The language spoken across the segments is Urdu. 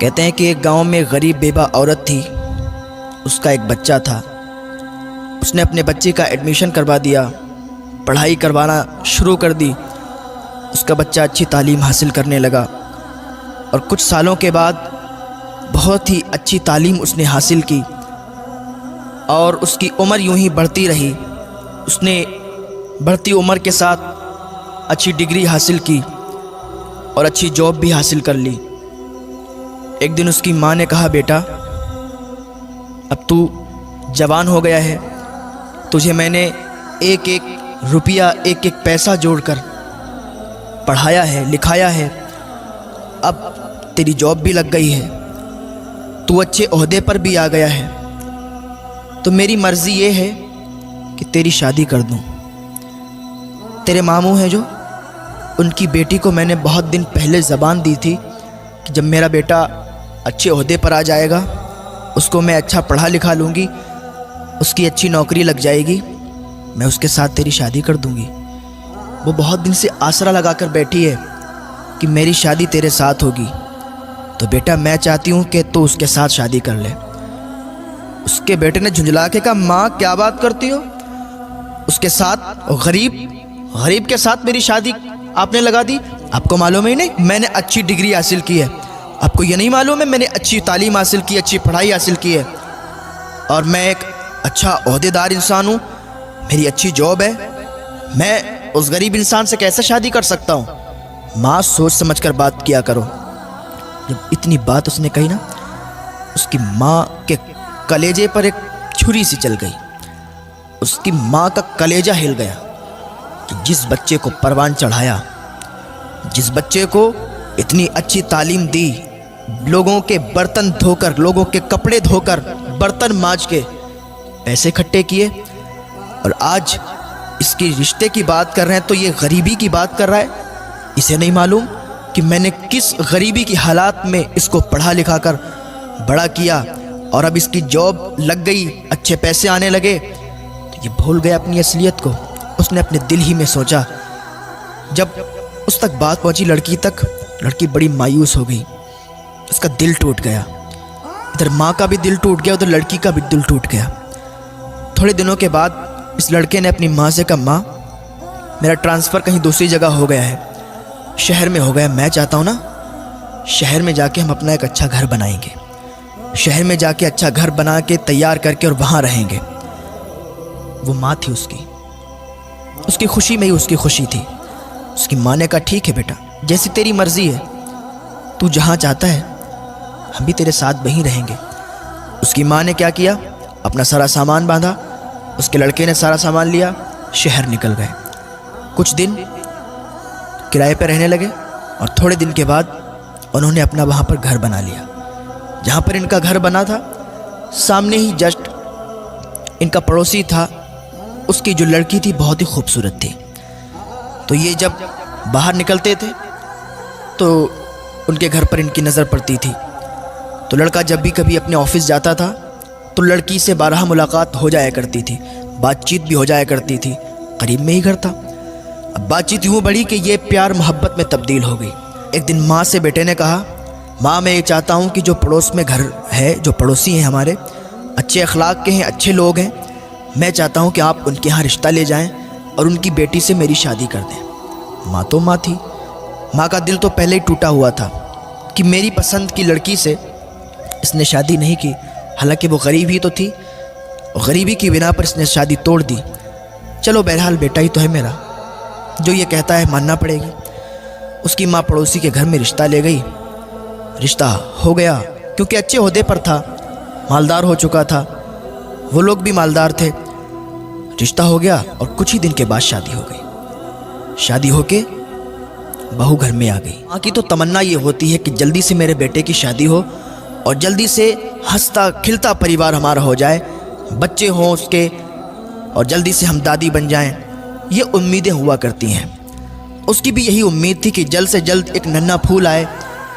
کہتے ہیں کہ ایک گاؤں میں غریب بیوہ عورت تھی، اس کا ایک بچہ تھا۔ اس نے اپنے بچے کا ایڈمیشن کروا دیا، پڑھائی کروانا شروع کر دی۔ اس کا بچہ اچھی تعلیم حاصل کرنے لگا اور کچھ سالوں کے بعد بہت ہی اچھی تعلیم اس نے حاصل کی اور اس کی عمر یوں ہی بڑھتی رہی۔ اس نے بڑھتی عمر کے ساتھ اچھی ڈگری حاصل کی اور اچھی جاب بھی حاصل کر لی۔ ایک دن اس کی ماں نے کہا، بیٹا اب تو جوان ہو گیا ہے، تجھے میں نے ایک ایک روپیہ ایک ایک پیسہ جوڑ کر پڑھایا ہے، لکھایا ہے، اب تیری جاب بھی لگ گئی ہے، تو اچھے عہدے پر بھی آ گیا ہے، تو میری مرضی یہ ہے کہ تیری شادی کر دوں۔ تیرے ماموں ہیں جو، ان کی بیٹی کو میں نے بہت دن پہلے زبان دی تھی کہ جب میرا بیٹا اچھے عہدے پر آ جائے گا، اس کو میں اچھا پڑھا لکھا لوں گی، اس کی اچھی نوکری لگ جائے گی، میں اس کے ساتھ تیری شادی کر دوں گی۔ وہ بہت دن سے آسرا لگا کر بیٹھی ہے کہ میری شادی تیرے ساتھ ہوگی، تو بیٹا میں چاہتی ہوں کہ تو اس کے ساتھ شادی کر لے۔ اس کے بیٹے نے جھنجھلا کے کہا، ماں کیا بات کرتی ہو؟ اس کے ساتھ غریب کے ساتھ میری شادی آپ نے لگا دی؟ آپ کو معلوم ہی نہیں میں نے اچھی ڈگری حاصل کی ہے؟ آپ کو یہ نہیں معلوم ہے میں نے اچھی تعلیم حاصل کی، اچھی پڑھائی حاصل کی ہے، اور میں ایک اچھا عہدیدار انسان ہوں، میری اچھی جاب ہے، میں اس غریب انسان سے کیسے شادی کر سکتا ہوں؟ ماں سوچ سمجھ کر بات کیا کرو۔ جب اتنی بات اس نے کہی نا، اس کی ماں کے کلیجے پر ایک چھری سی چل گئی۔ اس کی ماں کا کلیجہ ہل گیا کہ جس بچے کو پروان چڑھایا، جس بچے کو اتنی اچھی تعلیم دی، لوگوں کے برتن دھو کر، لوگوں کے کپڑے دھو کر، برتن مانج کے پیسے اکٹھے کیے، اور آج اس کی رشتے کی بات کر رہے ہیں تو یہ غریبی کی بات کر رہا ہے۔ اسے نہیں معلوم کہ میں نے کس غریبی کی حالات میں اس کو پڑھا لکھا کر بڑا کیا، اور اب اس کی جاب لگ گئی، اچھے پیسے آنے لگے، تو یہ بھول گیا اپنی اصلیت کو۔ اس نے اپنے دل ہی میں سوچا۔ جب اس تک بات پہنچی لڑکی تک، لڑکی بڑی مایوس ہو گئی، اس کا دل ٹوٹ گیا، ادھر ماں کا بھی دل ٹوٹ گیا، ادھر لڑکی کا بھی دل ٹوٹ گیا۔ تھوڑے دنوں کے بعد اس لڑکے نے اپنی ماں سے کہا، ماں میرا ٹرانسفر کہیں دوسری جگہ ہو گیا ہے، شہر میں ہو گیا، میں چاہتا ہوں نا شہر میں جا کے ہم اپنا ایک اچھا گھر بنائیں گے، شہر میں جا کے اچھا گھر بنا کے تیار کر کے اور وہاں رہیں گے۔ وہ ماں تھی اس کی خوشی میں ہی اس کی خوشی تھی۔ اس کی ماں نے کہا، ٹھیک ہے بیٹا، جیسی تیری مرضی ہے، تو جہاں چاہتا ہے ہم بھی تیرے ساتھ وہیں رہیں گے۔ اس کی ماں نے کیا کیا، اپنا سارا سامان باندھا، اس کے لڑکے نے سارا سامان لیا، شہر نکل گئے۔ کچھ دن کرائے پہ رہنے لگے، اور تھوڑے دن کے بعد انہوں نے اپنا وہاں پر گھر بنا لیا۔ جہاں پر ان کا گھر بنا تھا، سامنے ہی جسٹ ان کا پڑوسی تھا، اس کی جو لڑکی تھی بہت ہی خوبصورت تھی، تو یہ جب باہر نکلتے تھے تو ان کے گھر پر ان کی نظر پڑتی تھی۔ تو لڑکا جب بھی کبھی اپنے آفس جاتا تھا تو لڑکی سے بارہا ملاقات ہو جایا کرتی تھی، بات چیت بھی ہو جایا کرتی تھی، قریب میں ہی گھر تھا۔ اب بات چیت یوں بڑھی کہ یہ پیار محبت میں تبدیل ہو گئی۔ ایک دن ماں سے بیٹے نے کہا، ماں میں یہ چاہتا ہوں کہ جو پڑوس میں گھر ہے، جو پڑوسی ہیں ہمارے، اچھے اخلاق کے ہیں، اچھے لوگ ہیں، میں چاہتا ہوں کہ آپ ان کے ہاں رشتہ لے جائیں اور ان کی بیٹی سے میری شادی کر دیں۔ ماں تو ماں تھی، ماں کا دل تو پہلے ہی ٹوٹا ہوا تھا کہ میری پسند کی لڑکی سے اس نے شادی نہیں کی، حالانکہ وہ غریب ہی تو تھی، غریبی کی بنا پر اس نے شادی توڑ دی۔ چلو بہرحال بیٹا ہی تو ہے میرا، جو یہ کہتا ہے ماننا پڑے گی۔ اس کی ماں پڑوسی کے گھر میں رشتہ لے گئی، رشتہ ہو گیا، کیونکہ اچھے عہدے پر تھا، مالدار ہو چکا تھا، وہ لوگ بھی مالدار تھے، رشتہ ہو گیا، اور کچھ ہی دن کے بعد شادی ہو گئی۔ شادی ہو کے بہو گھر میں آ گئی۔ ماں کی تو تمنا یہ ہوتی ہے کہ جلدی سے میرے بیٹے کی شادی ہو اور جلدی سے ہنستا کھلتا پریوار ہمارا ہو جائے، بچے ہوں اس کے، اور جلدی سے ہم دادی بن جائیں۔ یہ امیدیں ہوا کرتی ہیں۔ اس کی بھی یہی امید تھی کہ جلد سے جلد ایک ننھا پھول آئے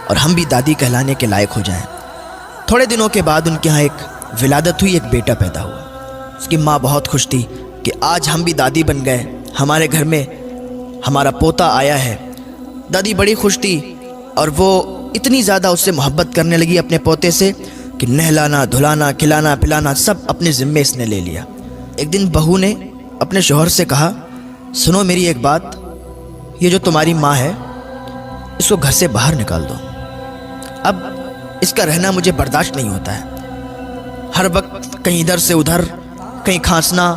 اور ہم بھی دادی کہلانے کے لائق ہو جائیں۔ تھوڑے دنوں کے بعد ان کے ہاں ایک ولادت ہوئی، ایک بیٹا پیدا ہوا۔ اس کی ماں بہت خوش تھی کہ آج ہم بھی دادی بن گئے، ہمارے گھر میں ہمارا پوتا آیا ہے۔ دادی بڑی خوش تھی، اور وہ اتنی زیادہ اس سے محبت کرنے لگی اپنے پوتے سے کہ نہلانا دھلانا کھلانا پلانا سب اپنے ذمے اس نے لے لیا۔ ایک دن بہو نے اپنے شوہر سے کہا، سنو میری ایک بات، یہ جو تمہاری ماں ہے اس کو گھر سے باہر نکال دو، اب اس کا رہنا مجھے برداشت نہیں ہوتا ہے، ہر وقت کہیں ادھر سے ادھر، کہیں کھانسنا،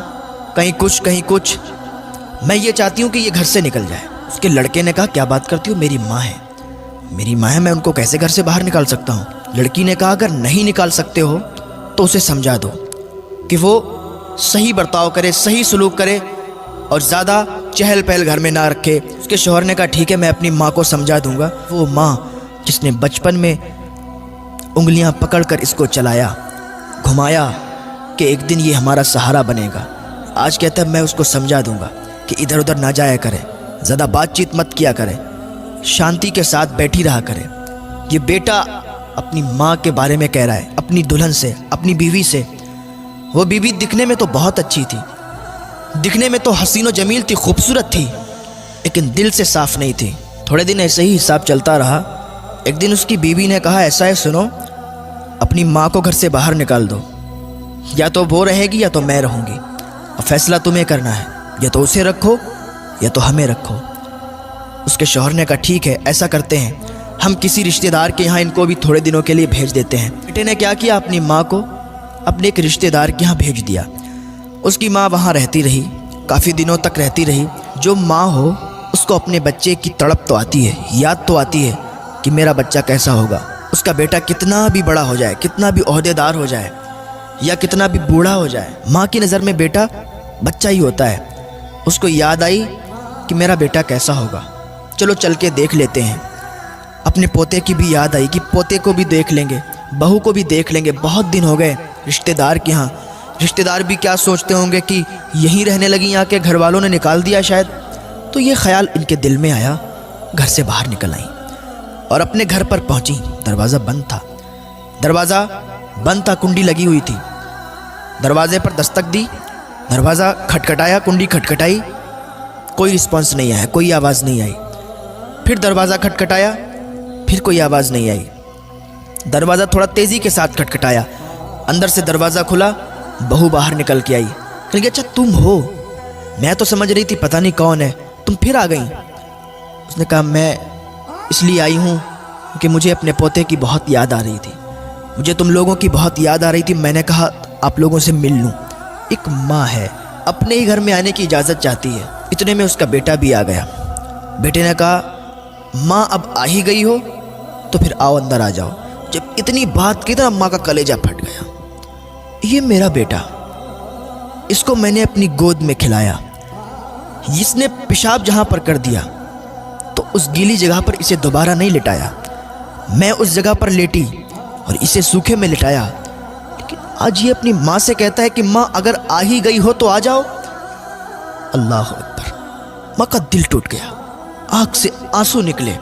کہیں کچھ، میں یہ چاہتی ہوں کہ یہ گھر سے نکل جائے۔ اس کے لڑکے نے کہا، کیا بات کرتی ہو، میری ماں ہے، میں ان کو کیسے گھر سے باہر نکال سکتا ہوں؟ لڑکی نے کہا، اگر نہیں نکال سکتے ہو تو اسے سمجھا دو کہ وہ صحیح برتاؤ کرے، صحیح سلوک کرے اور زیادہ چہل پہل گھر میں نہ رکھے۔ اس کے شوہر نے کہا، ٹھیک ہے میں اپنی ماں کو سمجھا دوں گا۔ وہ ماں جس نے بچپن میں انگلیاں پکڑ کر اس کو چلایا گھمایا کہ ایک دن یہ ہمارا سہارا بنے گا، آج کہتا ہے میں اس کو سمجھا دوں گا کہ ادھر ادھر نہ جایا کرے، زیادہ بات چیت مت کیا کرے، شانتی کے ساتھ بیٹھی رہا کرے۔ یہ بیٹا اپنی ماں کے بارے میں کہہ رہا ہے، اپنی دلہن سے، اپنی بیوی سے۔ وہ بیوی دکھنے میں تو بہت اچھی تھی، دکھنے میں تو حسین و جمیل تھی، خوبصورت تھی، لیکن دل سے صاف نہیں تھی۔ تھوڑے دن ایسے ہی حساب چلتا رہا۔ ایک دن اس کی بیوی نے کہا، ایسا ہے سنو، اپنی ماں کو گھر سے باہر نکال دو، یا تو وہ رہے گی یا تو میں رہوں گی، اب فیصلہ تمہیں کرنا ہے، یا تو اسے رکھو یا تو ہمیں رکھو۔ اس کے شوہر نے کہا، ٹھیک ہے ایسا کرتے ہیں، ہم کسی رشتہ دار کے یہاں ان کو بھی تھوڑے دنوں کے لیے بھیج دیتے ہیں۔ بیٹے نے کیا کیا، اپنی ماں کو اپنے ایک رشتہ دار کے یہاں بھیج دیا۔ اس کی ماں وہاں رہتی رہی، کافی دنوں تک رہتی رہی۔ جو ماں ہو اس کو اپنے بچے کی تڑپ تو آتی ہے، یاد تو آتی ہے کہ میرا بچہ کیسا ہوگا، اس کا بیٹا کتنا بھی بڑا ہو جائے، کتنا بھی عہدے دار ہو جائے یا کتنا بھی بوڑھا ہو جائے، ماں کی نظر میں بیٹا بچہ ہی ہوتا ہے۔ اس کو یاد آئی کہ میرا بیٹا کیسا ہوگا، چلو چل کے دیکھ لیتے ہیں۔ اپنے پوتے کی بھی یاد آئی کہ پوتے کو بھی دیکھ لیں گے، بہو کو بھی دیکھ لیں گے، بہت دن ہو گئے رشتہ دار کے ہاں۔ رشتہ دار بھی کیا سوچتے ہوں گے کہ یہیں رہنے لگی آ کے گھر والوں نے نکال دیا شاید، تو یہ خیال ان کے دل میں آیا، گھر سے باہر نکل آئیں اور اپنے گھر پر پہنچی۔ دروازہ بند تھا، کنڈی لگی ہوئی تھی۔ دروازے پر دستک دی، دروازہ کھٹکھٹایا، کنڈی کھٹکھٹائی، کوئی رسپانس نہیں آیا، کوئی آواز نہیں آئی۔ پھر دروازہ کھٹکھٹایا، پھر کوئی آواز نہیں آئی۔ دروازہ تھوڑا تیزی کے ساتھ کھٹکھٹایا، اندر سے دروازہ کھلا، بہو باہر نکل کے آئی۔ کہ اچھا تم ہو، میں تو سمجھ رہی تھی پتہ نہیں کون ہے، تم پھر آ گئیں۔ اس نے کہا، میں اس لیے آئی ہوں کہ مجھے اپنے پوتے کی بہت یاد آ رہی تھی، مجھے تم لوگوں کی بہت یاد آ رہی تھی، میں نے کہا آپ لوگوں سے مل لوں۔ ایک ماں ہے، اپنے ہی گھر میں آنے کی اجازت چاہتی ہے۔ اتنے میں اس کا بیٹا بھی آ گیا۔ بیٹے نے کہا، ماں اب آ ہی گئی ہو تو پھر آؤ اندر آ جاؤ۔ جب اتنی بات کی تو ماں کا کلیجہ پھٹ گیا۔ یہ میرا بیٹا، اس کو میں نے اپنی گود میں کھلایا، اس نے پیشاب جہاں پر کر دیا تو اس گیلی جگہ پر اسے دوبارہ نہیں لٹایا، میں اس جگہ پر لیٹی اور اسے سوکھے میں لٹایا، لیکن آج یہ اپنی ماں سے کہتا ہے کہ ماں اگر آ ہی گئی ہو تو آ جاؤ۔ اللہ اکبر، ماں کا دل ٹوٹ گیا، آنکھ سے آنسو نکلے،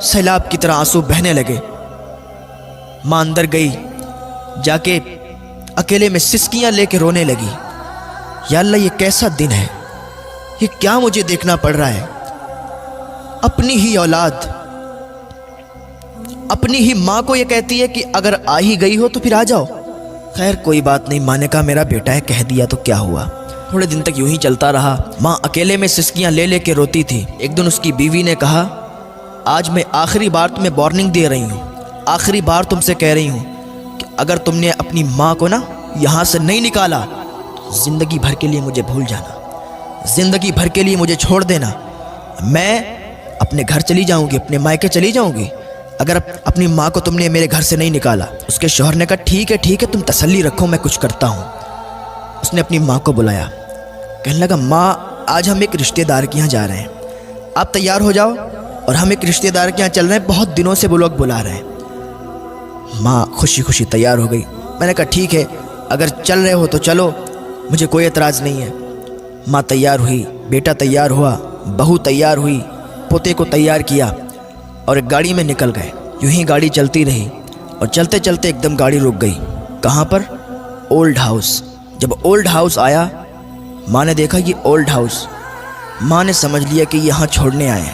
سیلاب کی طرح آنسو بہنے لگے۔ ماں اندر گئی، جا کے اکیلے میں سسکیاں لے کے رونے لگی، یا اللہ یہ کیسا دن ہے، یہ کیا مجھے دیکھنا پڑ رہا ہے، اپنی ہی اولاد اپنی ہی ماں کو یہ کہتی ہے کہ اگر آ ہی گئی ہو تو پھر آ جاؤ۔ خیر کوئی بات نہیں، ماں نے کہا میرا بیٹا ہے، کہہ دیا تو کیا ہوا۔ تھوڑے دن تک یوں ہی چلتا رہا، ماں اکیلے میں سسکیاں لے لے کے روتی تھی۔ ایک دن اس کی بیوی نے کہا، آج میں آخری بار تمہیں وارننگ دے رہی ہوں، آخری بار تم سے کہہ رہی ہوں کہ اگر تم نے اپنی ماں کو نا یہاں سے نہیں نکالا تو زندگی بھر کے لیے مجھے بھول جانا، زندگی بھر کے لیے مجھے چھوڑ دینا، میں اپنے گھر چلی جاؤں گی، اپنے مائکے چلی جاؤں گی اگر اپنی ماں کو تم نے میرے گھر سے نہیں نکالا۔ اس کے شوہر نے کہا، ٹھیک ہے تم تسلی رکھو، میں کچھ کرتا ہوں۔ اس نے اپنی ماں کو بلایا، کہنے لگا، ماں آج ہم ایک رشتہ دار کے یہاں جا رہے ہیں، آپ تیار ہو جاؤ، اور ہم ایک رشتہ دار کے یہاں چل رہے ہیں، بہت دنوں سے وہ لوگ بلا رہے ہیں۔ ماں خوشی خوشی تیار ہو گئی۔ میں نے کہا ٹھیک ہے، اگر چل رہے ہو تو چلو، مجھے کوئی اعتراض نہیں ہے۔ ماں تیار ہوئی، بیٹا تیار ہوا، بہو تیار ہوئی، پوتے کو تیار کیا اور ایک گاڑی میں نکل گئے۔ یوں ہی گاڑی چلتی رہی اور چلتے چلتے ایک دم گاڑی رک گئی۔ کہاں پر؟ Old house. جب اولڈ ہاؤس آیا، ماں نے دیکھا یہ اولڈ ہاؤس، ماں نے سمجھ لیا کہ یہاں چھوڑنے آئے ہیں،